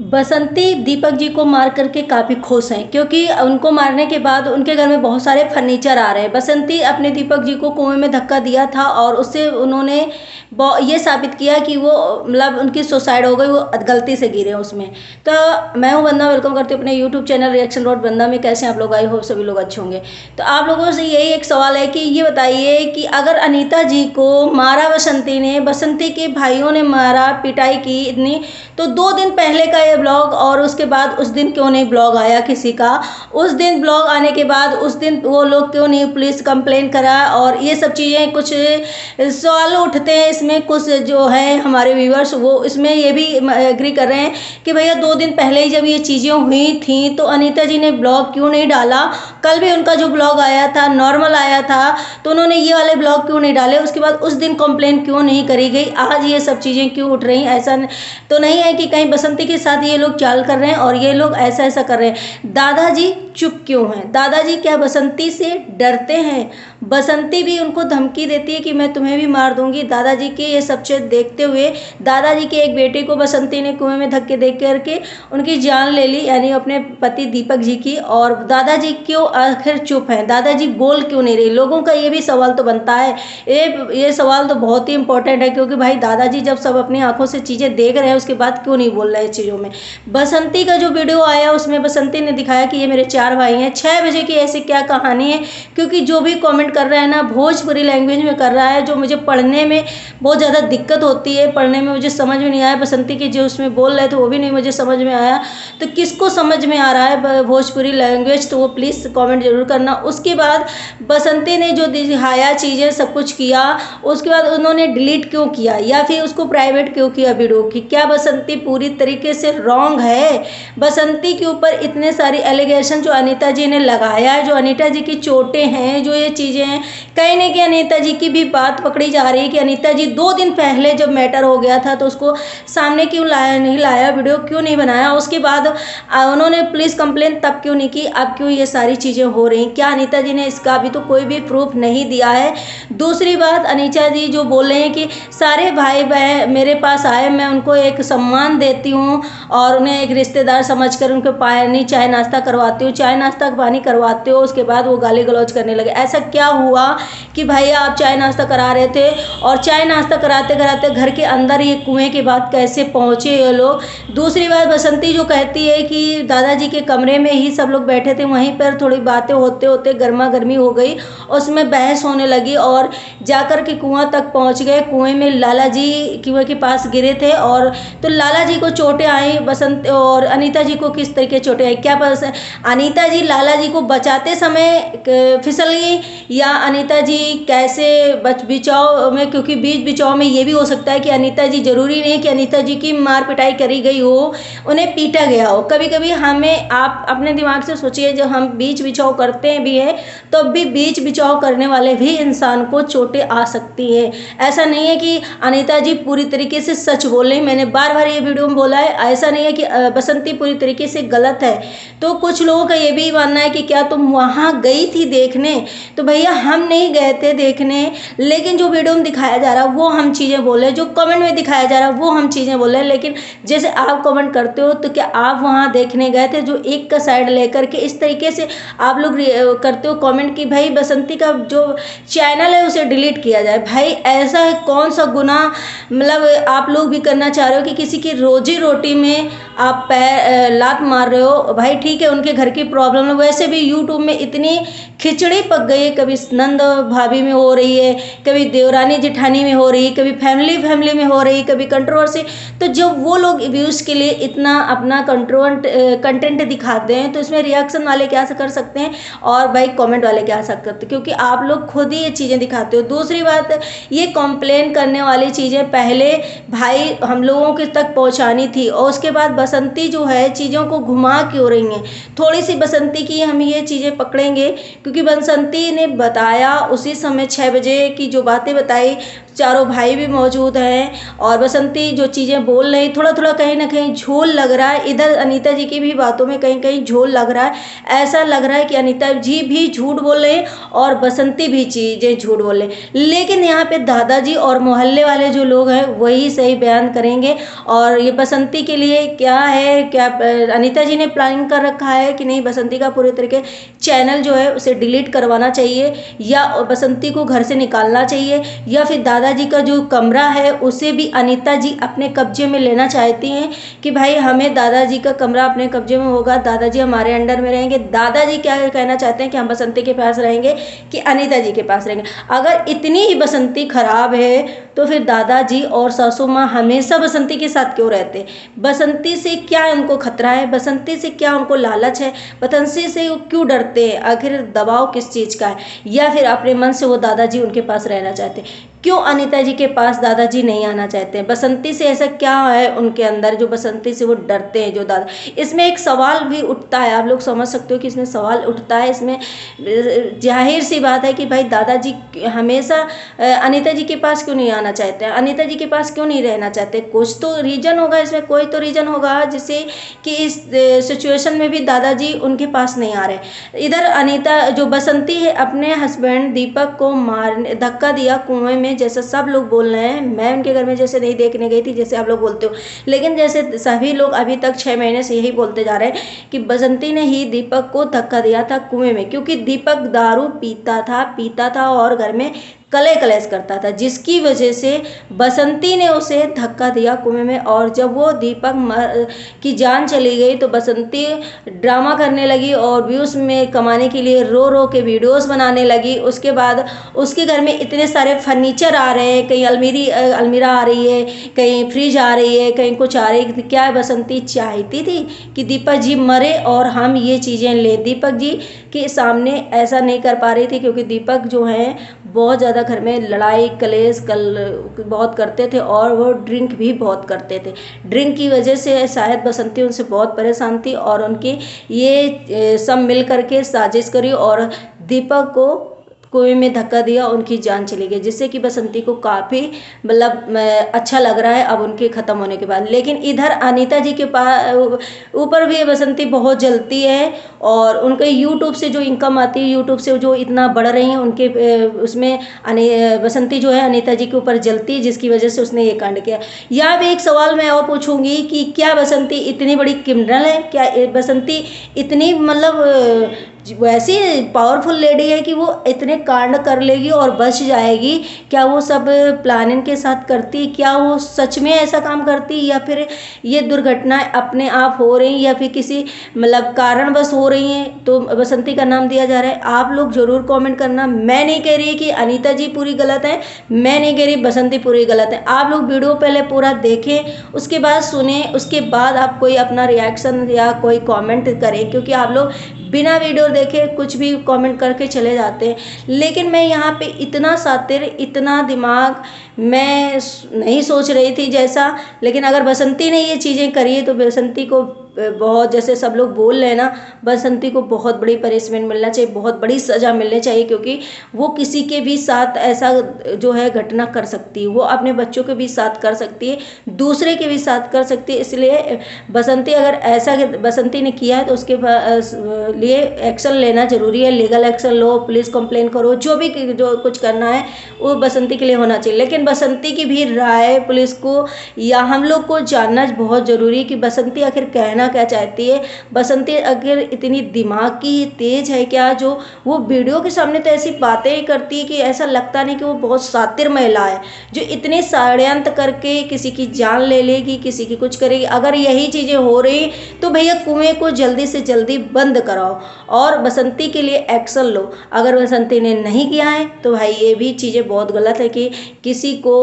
बसंती दीपक जी को मार करके काफ़ी खुश हैं, क्योंकि उनको मारने के बाद उनके घर में बहुत सारे फर्नीचर आ रहे हैं। बसंती अपने दीपक जी को कुएं में धक्का दिया था और उससे उन्होंने ये साबित किया कि वो मतलब उनकी सुसाइड हो गई, वो गलती से गिरे उसमें। तो मैं हूँ वंदना, वेलकम करती हूँ अपने यूट्यूब चैनल रिएक्शन रोड वंदना में। कैसे हैं आप लोग? आई होप सभी लोग अच्छे होंगे। तो आप लोगों से यही एक सवाल है कि ये बताइए कि अगर अनीता जी को मारा बसंती ने, बसंती के भाइयों ने मारा, पिटाई की इतनी, तो 2 दिन पहले का ये ब्लॉग और उसके बाद उस दिन क्यों नहीं ब्लॉग आया किसी का? उस दिन ब्लॉग आने के बाद उस दिन वो लोग क्यों नहीं पुलिस कंप्लेन करा? और ये सब चीज़ें कुछ सवाल उठते हैं इसमें। कुछ जो है हमारे व्यूअर्स वो इसमें ये भी एग्री कर रहे हैं कि भैया 2 दिन पहले ही जब ये चीज़ें हुई थी तो अनीता जी ने ब्लॉग क्यों नहीं डाला? कल भी उनका जो ब्लॉग आया था नॉर्मल आया था, तो उन्होंने ये वाले ब्लॉग क्यों नहीं डाले? उसके बाद उस दिन कंप्लेन क्यों नहीं करी गई? आज ये सब चीज़ें क्यों उठ रही? ऐसा तो नहीं है कि कहीं बसंती के साथ ये लोग चाल कर रहे हैं और ये लोग ऐसा ऐसा कर रहे हैं। दादाजी चुप क्यों हैं? दादाजी क्या बसंती से डरते हैं? बसंती भी उनको धमकी देती है कि मैं तुम्हें भी मार दूंगी। दादाजी के ये सब चीज देखते हुए दादाजी के एक बेटे को बसंती ने कुएं में धक्के दे करके उनकी जान ले ली, यानी अपने पति दीपक जी की। और दादाजी क्यों आखिर चुप हैं? दादाजी बोल क्यों नहीं रही? लोगों का ये भी सवाल तो बनता है। ये सवाल तो बहुत ही इंपॉर्टेंट है, क्योंकि भाई दादाजी जब सब अपनी आंखों से चीज़ें देख रहे हैं उसके बाद क्यों नहीं बोल रहे हैं चीज़ों में। बसंती का जो वीडियो आया उसमें बसंती ने दिखाया कि ये मेरे 4 भाई हैं। 6 बजे की ऐसी क्या कहानी है? क्योंकि जो भी कमेंट कर रहा है ना भोजपुरी लैंग्वेज में कर रहा है, जो मुझे पढ़ने में बहुत ज़्यादा दिक्कत होती है, पढ़ने में मुझे समझ में नहीं आया। बसंती के जो उसमें बोल रहे थे वो भी नहीं मुझे समझ में आया। तो किसको समझ में आ रहा है भोजपुरी लैंग्वेज, तो वो प्लीज़ कमेंट जरूर करना। उसके बाद बसंती ने जो दिखाया चीज़ें सब कुछ किया, उसके बाद उन्होंने डिलीट क्यों किया या फिर उसको प्राइवेट क्यों किया वीडियो की? क्या बसंती पूरी तरीके से रॉन्ग है? बसंती के ऊपर इतने सारी एलिगेशन जो अनीता जी ने लगाया है, जो अनीता जी की चोटें हैं, जो ये चीज़ें हैं, कहीं ना कहीं अनीता जी की भी बात पकड़ी जा रही है कि अनीता जी 2 दिन पहले जब मैटर हो गया था तो उसको सामने क्यों नहीं लाया, वीडियो क्यों नहीं बनाया? उसके बाद उन्होंने पुलिस कंप्लेन तब क्यों नहीं की? अब क्यों ये सारी चीज़ें हो रही? क्या अनीता जी ने इसका अभी तो कोई भी प्रूफ नहीं दिया है? दूसरी बात, अनीता जी जो बोल रहे हैं कि सारे भाई बहन मेरे पास आए, मैं उनको एक सम्मान देती हूँ और उन्हें एक रिश्तेदार समझकर उनको पानी चाय नाश्ता करवाती हूँ, चाय नाश्ता पानी करवाते हो, उसके बाद वो गाली गलौज करने लगे। ऐसा क्या हुआ कि भैया आप चाय नाश्ता करा रहे थे और चाय नाश्ता कराते कराते घर के अंदर ये कुएं के बाद कैसे पहुँचे ये लोग? दूसरी बात, बसंती जो कहती है कि दादाजी के कमरे में ही सब लोग बैठे थे, वहीं पर थोड़ी बातें होते होते गर्मा गर्मी हो गई, उसमें बहस होने लगी और जाकर के कुआं तक पहुंच गए। कुएं में लाला जी कुएं के पास गिरे थे और तो लाला जी को चोटें आई, बसंत और अनीता जी को किस तरीके चोटें आई? क्या बस अनीता जी लाला जी को बचाते समय फिसल गई या अनीता जी कैसे बचाव में? क्योंकि बीच बचाव में ये भी हो सकता है कि अनीता जी, जरूरी नहीं कि अनीता जी की मार पिटाई करी गई हो, उन्हें पीटा गया हो। कभी कभी हमें, आप अपने दिमाग से सोचिए, जब हम बीच बिछाव करते हैं भी है तो भी बीच बिछाव करने वाले भी इंसान को चोटें आ सकती है। ऐसा नहीं है कि अनीता जी पूरी तरीके से सच बोल रही। मैंने बार बार ये वीडियो में बोला है, ऐसा नहीं है कि बसंती पूरी तरीके से गलत है। तो कुछ लोगों का ये भी मानना है कि क्या तुम वहां गई थी देखने? तो भैया हम नहीं गए थे देखने, लेकिन जो वीडियो में दिखाया जा रहा है वो हम चीजें बोले, जो कमेंट में दिखाया जा रहा है वो हम चीजें बोले। लेकिन जैसे आप कमेंट करते हो तो क्या आप वहां देखने गए थे? जो एक का साइड लेकर के इस तरीके से आप लोग करते हो कमेंट कि भाई बसंती का जो चैनल है उसे डिलीट किया जाए। भाई ऐसा है कौन सा गुनाह मतलब आप लोग भी करना चाह रहे हो कि किसी की रोजी रोटी में आप लात मार रहे हो? भाई ठीक है, उनके घर की प्रॉब्लम है, वैसे भी यूट्यूब में इतनी खिचड़ी पक गई है, कभी नंद भाभी में हो रही है, कभी देवरानी जेठानी में हो रही है, कभी फैमिली में हो रही है, कभी कंट्रोवर्सी। तो जब वो लोग व्यूज़ के लिए इतना अपना कंटेंट दिखाते हैं तो इसमें रिएक्शन वाले क्या कर सकते हैं और भाई कमेंट वाले क्या सकते हैं? क्योंकि आप लोग खुद ही ये चीज़ें दिखाते हो। दूसरी बात, ये कंप्लेन करने वाली चीज़ें पहले भाई हम लोगों के तक पहुंचानी थी और उसके बाद बसंती जो है चीज़ों को घुमा क्यों रही हैं? थोड़ी सी बसंती की हम ये चीज़ें पकड़ेंगे, क्योंकि बसंती ने बताया उसी समय 6 बजे की जो बातें बताई, चारों भाई भी मौजूद हैं और बसंती जो चीज़ें बोल रही थोड़ा थोड़ा कहीं ना कहीं झोल लग रहा है, इधर अनीता जी की भी बातों में कहीं कहीं झोल लग रहा है। ऐसा लग रहा है कि अनीता जी भी झूठ बोल रहे हैं और बसंती भी चीज़ें झूठ बोल रहे हैं, लेकिन यहाँ पे दादाजी और मोहल्ले वाले जो लोग हैं वही सही बयान करेंगे। और ये बसंती के लिए क्या है, क्या अनीता जी ने प्लानिंग कर रखा है कि नहीं, बसंती का पूरे तरीके चैनल जो है उसे डिलीट करवाना चाहिए या बसंती को घर से निकालना चाहिए, या फिर दादाजी का जो कमरा है उसे भी अनीता जी अपने कब्जे में लेना चाहती हैं कि भाई हमें दादाजी का कमरा अपने कब्जे में होगा, दादाजी हमारे अंडर में रहेंगे। दादाजी क्या कहना चाहते हैं कि हम बसंती के पास रहेंगे कि अनीता जी के पास रहेंगे। अगर इतनी ही बसंती खराब है तो फिर दादाजी और सासू माँ हमेशा बसंती के साथ क्यों रहते? बसंती से क्या उनको खतरा है, बसंती से क्या उनको लालच है, बसंती से वो क्यों डरते हैं? आखिर दबाव किस चीज़ का है? या फिर अपने मन से वो दादाजी उनके पास रहना चाहते हैं? क्यों अनीता जी के पास दादाजी नहीं आना चाहते हैं? बसंती से ऐसा क्या है उनके अंदर जो बसंती से वो डरते हैं? जो दादा, इसमें एक सवाल भी उठता है, आप लोग समझ सकते हो कि इसमें सवाल उठता है। इसमें जाहिर सी बात है कि भाई दादाजी हमेशा अनीता जी के पास क्यों नहीं आना चाहते हैं, अनीता जी के पास क्यों नहीं रहना चाहते? कुछ तो रीजन होगा इसमें, कोई तो रीजन होगा जिससे कि इस सिचुएशन में भी दादाजी उनके पास नहीं आ रहे। इधर अनीता जो बसंती है अपने हस्बैंड दीपक को मारने धक्का दिया कुएं में, जैसे सब लोग बोल रहे हैं। मैं उनके घर में जैसे नहीं देखने गई थी जैसे आप लोग बोलते हो, लेकिन जैसे सभी लोग अभी तक 6 महीने से यही बोलते जा रहे हैं कि बसंती ने ही दीपक को धक्का दिया था कुएं में, क्योंकि दीपक दारू पीता था और घर में कलेश करता था, जिसकी वजह से बसंती ने उसे धक्का दिया कुएं में। और जब वो दीपक की जान चली गई तो बसंती ड्रामा करने लगी और व्यूज में कमाने के लिए रो रो के वीडियोस बनाने लगी। उसके बाद उसके घर में इतने सारे फर्नीचर आ रहे हैं, कहीं अलमीरा आ रही है, कहीं फ्रिज आ रही है, कहीं कुछ आ रही है। क्या बसंती चाहती थी कि दीपक जी मरे और हम ये चीज़ें ले? दीपक जी के सामने ऐसा नहीं कर पा रही थी क्योंकि दीपक जो है बहुत ज़्यादा घर में लड़ाई कलेश बहुत करते थे और वो ड्रिंक भी बहुत करते थे। ड्रिंक की वजह से शायद बसंती उनसे बहुत परेशान थी और उनकी ये सब मिल करके साजिश करी और दीपक को कुएं में धक्का दिया, उनकी जान चली गई, जिससे कि बसंती को काफ़ी मतलब अच्छा लग रहा है अब उनके ख़त्म होने के बाद। लेकिन इधर अनीता जी के पास ऊपर भी बसंती बहुत जलती है और उनके यूट्यूब से जो इनकम आती है, यूट्यूब से जो इतना बढ़ रही हैं उनके उसमें बसंती जो है अनीता जी के ऊपर जलती है, जिसकी वजह से उसने ये कांड किया। यहाँ भी एक सवाल मैं और पूछूंगी कि क्या बसंती इतनी बड़ी क्रिमिनल है? क्या बसंती इतनी मतलब वैसी पावरफुल लेडी है कि वो इतने कांड कर लेगी और बच जाएगी? क्या वो सब प्लानिंग के साथ करती? क्या वो सच में ऐसा काम करती, या फिर ये दुर्घटनाएं अपने आप हो रही या फिर किसी मतलब कारणवश हो रही हैं तो बसंती का नाम दिया जा रहा है? आप लोग जरूर कमेंट करना। मैं नहीं कह रही कि अनीता जी पूरी गलत है, मैं नहीं कह रही बसंती पूरी गलत है। आप लोग वीडियो पहले पूरा देखें, उसके बाद सुने, उसके बाद आप कोई अपना रिएक्शन या कोई कॉमेंट करें, क्योंकि आप लोग बिना वीडियो देखे कुछ भी कमेंट करके चले जाते हैं। लेकिन मैं यहाँ पे इतना शातिर, इतना दिमाग मैं नहीं सोच रही थी जैसा, लेकिन अगर बसंती ने ये चीज़ें करी है तो बसंती को बहुत, जैसे सब लोग बोल रहे हैं ना, बसंती को बहुत बड़ी पनिशमेंट मिलना चाहिए, बहुत बड़ी सज़ा मिलनी चाहिए, क्योंकि वो किसी के भी साथ ऐसा जो है घटना कर सकती है। वो अपने बच्चों के भी साथ कर सकती है, दूसरे के भी साथ कर सकती है। इसलिए बसंती अगर ऐसा बसंती ने किया है तो उसके लिए एक्शन लेना जरूरी है, लीगल एक्शन लो, पुलिस कंप्लेन करो, जो कुछ करना है वो बसंती के लिए होना चाहिए। लेकिन बसंती की भी राय पुलिस को या हम लोग को जानना बहुत ज़रूरी है कि बसंती आखिर कहना क्या चाहती है। बसंती अगर इतनी दिमाग की तेज है क्या, जो वो वीडियो के सामने तो ऐसी बातें ही करती है कि ऐसा लगता नहीं कि वो बहुत शातिर महिला है जो इतने षड्यंत्र करके किसी की जान ले लेगी, किसी की कुछ करेगी। अगर यही चीज़ें हो रही तो भैया कुएं को जल्दी से जल्दी बंद कराओ और बसंती के लिए एक्शन लो। अगर बसंती ने नहीं किया है तो भाई ये भी चीज़ें बहुत गलत है कि किसी को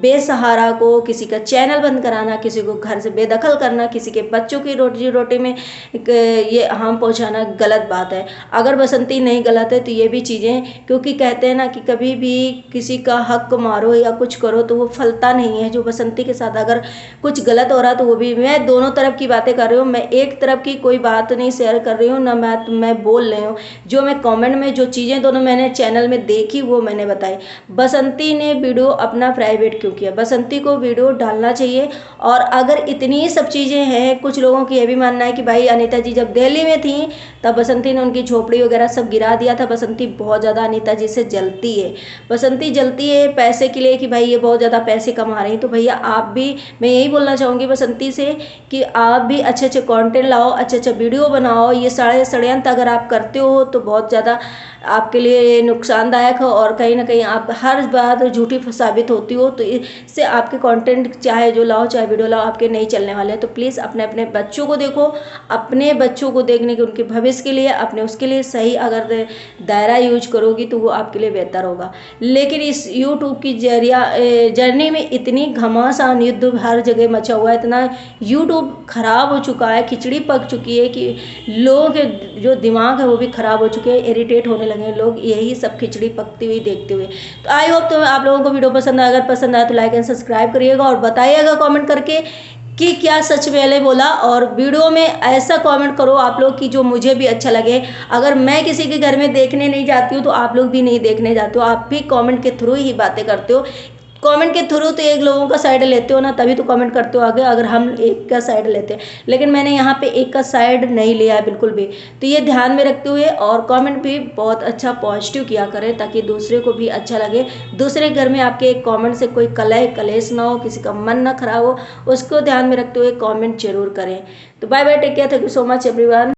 बेसहारा को किसी का चैनल बंद कराना, किसी को घर से बेदखल करना, किसी के बच्चों की रोटी रोटी में ये हार्म पहुंचाना गलत बात है। अगर बसंती नहीं गलत है तो ये भी चीज़ें, क्योंकि कहते हैं ना कि कभी भी किसी का हक मारो या कुछ करो तो वो फलता नहीं है। जो बसंती के साथ अगर कुछ गलत हो रहा तो वो भी, मैं दोनों तरफ की बातें कर रही हूँ, मैं एक तरफ की कोई बात नहीं शेयर कर रही हूँ ना, मैं बोल रही हूँ। जो मैं कमेंट में जो चीज़ें दोनों मैंने चैनल में देखी वो मैंने बताई। बसंती ने वीडियो अपने अपना प्राइवेट क्यों किया। बसंती को वीडियो डालना चाहिए। और अगर इतनी सब चीज़ें हैं, कुछ लोगों की ये भी मानना है कि भाई अनीता जी जब दिल्ली में थी तब बसंती ने उनकी झोपड़ी वगैरह सब गिरा दिया था। बसंती बहुत ज़्यादा अनीता जी से जलती है। बसंती जलती है पैसे के लिए कि भाई ये बहुत ज़्यादा पैसे कमा रही हैं। तो भैया आप भी, मैं यही बोलना चाहूँगी बसंती से कि आप भी अच्छे अच्छे कंटेंट लाओ, अच्छे अच्छे वीडियो बनाओ। ये सारे षड्यंत्र अगर आप करते हो तो बहुत ज़्यादा आपके लिए नुकसानदायक है और कहीं ना कहीं आप हर बात झूठी साबित होती हो। तो इससे आपके कंटेंट चाहे जो लाओ चाहे वीडियो लाओ आपके नहीं चलने वाले हैं। तो प्लीज़ अपने अपने बच्चों को देखो, अपने बच्चों को देखने के उनके भविष्य के लिए, अपने उसके लिए सही अगर दायरा यूज करोगी तो वो आपके लिए बेहतर होगा। लेकिन इस यूट्यूब की जर्नी में इतनी घमासान युद्ध हर जगह मचा हुआ है, इतना यूट्यूब खराब हो चुका है, खिचड़ी पक चुकी है कि लोगों के जो दिमाग है वो भी खराब हो चुके हैं, इरिटेट होने लगे हैं लोग यही सब खिचड़ी पकती हुई देखते हुए। तो आई होप तो आप लोगों को वीडियो पसंद आया, अगर पसंद आया तो लाइक एंड सब्सक्राइब करिएगा और बताइएगा कमेंट करके कि क्या सच मैंने बोला। और वीडियो में ऐसा कमेंट करो आप लोग कि जो मुझे भी अच्छा लगे। अगर मैं किसी के घर में देखने नहीं जाती हूँ तो आप लोग भी नहीं देखने जाते हो, आप भी कमेंट के थ्रू ही बातें करते हो। कमेंट के थ्रू तो एक लोगों का साइड लेते हो ना, तभी तो कमेंट करते हो आगे। अगर हम एक का साइड लेते हैं, लेकिन मैंने यहाँ पे एक का साइड नहीं लिया है बिल्कुल भी। तो ये ध्यान में रखते हुए और कमेंट भी बहुत अच्छा पॉजिटिव किया करें ताकि दूसरे को भी अच्छा लगे। दूसरे घर में आपके एक कमेंट से कोई कलह कलेश ना हो, किसी का मन ना खराब हो, उसको ध्यान में रखते हुए कमेंट जरूर करें। तो bye bye, take care, thank you so much everyone.